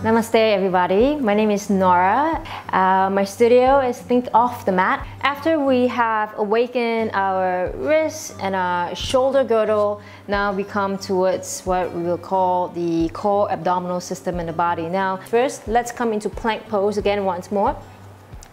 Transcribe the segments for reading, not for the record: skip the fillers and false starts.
Namaste everybody, my name is Nora. My studio is Think Off the Mat. After we have awakened our wrists and our shoulder girdle, now we come towards what we will call the core abdominal system in the body. Now first, let's come into plank pose again once more.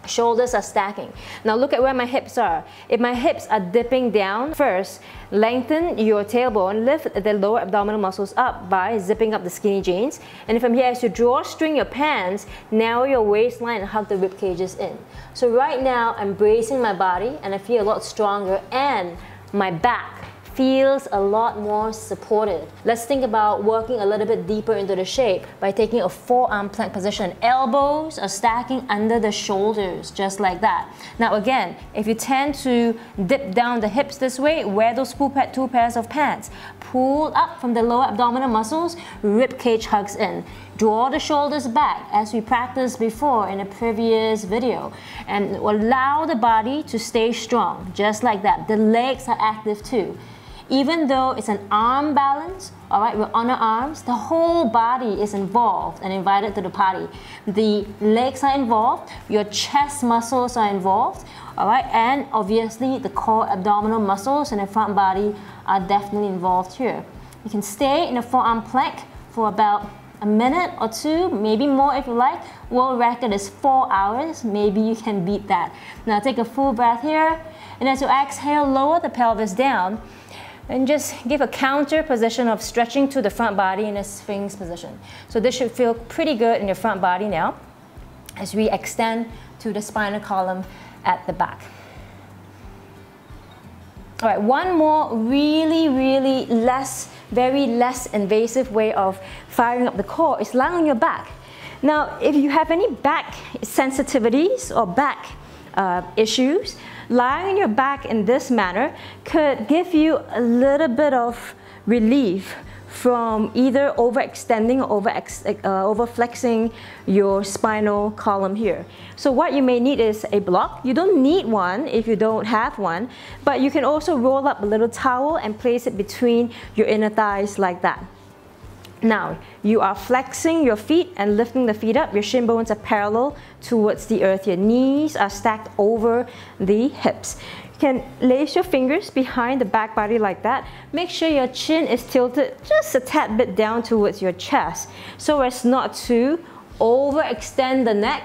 Shoulders are stacking. Now look at where my hips are. If my hips are dipping down, first lengthen your tailbone, lift the lower abdominal muscles up by zipping up the skinny jeans. And from here, as you drawstring your pants, narrow your waistline and hug the rib cages in. So right now, I'm bracing my body and I feel a lot stronger, and my back feels a lot more supported. Let's think about working a little bit deeper into the shape by taking a forearm plank position. Elbows are stacking under the shoulders, just like that. Now again, if you tend to dip down the hips this way, wear those two pairs of pants. Pull up from the lower abdominal muscles, rib cage hugs in. Draw the shoulders back as we practiced before in a previous video, and allow the body to stay strong, just like that. The legs are active too. Even though it's an arm balance, all right, we're on our arms, the whole body is involved and invited to the party. The legs are involved, your chest muscles are involved, all right, and obviously the core abdominal muscles and the front body are definitely involved here. You can stay in a forearm plank for about a minute or two, maybe more if you like. World record is 4 hours, maybe you can beat that. Now take a full breath here, and as you exhale, lower the pelvis down, and just give a counter position of stretching to the front body in a Sphinx position. So this should feel pretty good in your front body now as we extend to the spinal column at the back. All right, one more really very less invasive way of firing up the core is lying on your back. Now, if you have any back sensitivities or back issues, lying on your back in this manner could give you a little bit of relief from either overextending or overflexing your spinal column here. So what you may need is a block. You don't need one if you don't have one, but you can also roll up a little towel and place it between your inner thighs like that. Now, you are flexing your feet and lifting the feet up. Your shin bones are parallel towards the earth. Your knees are stacked over the hips. You can lace your fingers behind the back body like that. Make sure your chin is tilted just a tad bit down towards your chest so as not to overextend the neck,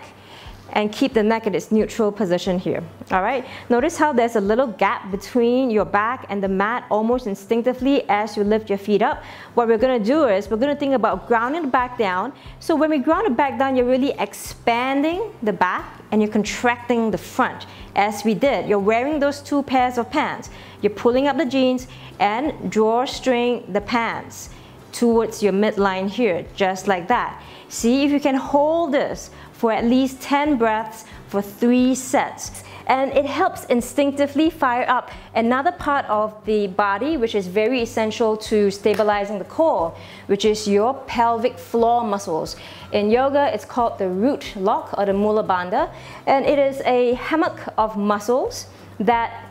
and keep the neck at its neutral position here. All right, notice how there's a little gap between your back and the mat almost instinctively as you lift your feet up. What we're gonna do is we're gonna think about grounding the back down. So when we ground the back down, you're really expanding the back and you're contracting the front as we did. You're wearing those two pairs of pants. You're pulling up the jeans and drawstring the pants towards your midline here, just like that. See if you can hold this for at least 10 breaths for 3 sets. And it helps instinctively fire up another part of the body which is very essential to stabilizing the core, which is your pelvic floor muscles. In yoga, it's called the root lock or the mula bandha, and it is a hammock of muscles that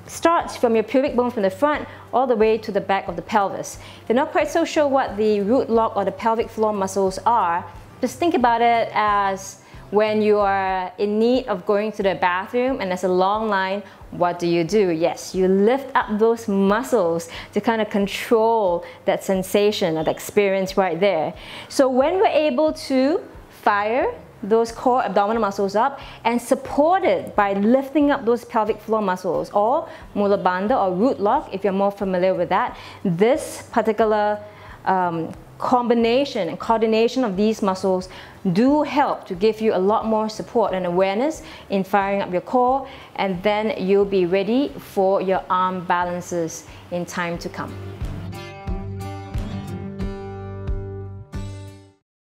starts from your pubic bone from the front all the way to the back of the pelvis. If you're not quite so sure what the root lock or the pelvic floor muscles are, just think about it as when you are in need of going to the bathroom and there's a long line, what do? Yes, you lift up those muscles to kind of control that sensation, that experience right there. So when we're able to fire those core abdominal muscles up and supported by lifting up those pelvic floor muscles, or mula bandha or root lock if you're more familiar with that, this particular combination and coordination of these muscles do help to give you a lot more support and awareness in firing up your core, and then you'll be ready for your arm balances in time to come.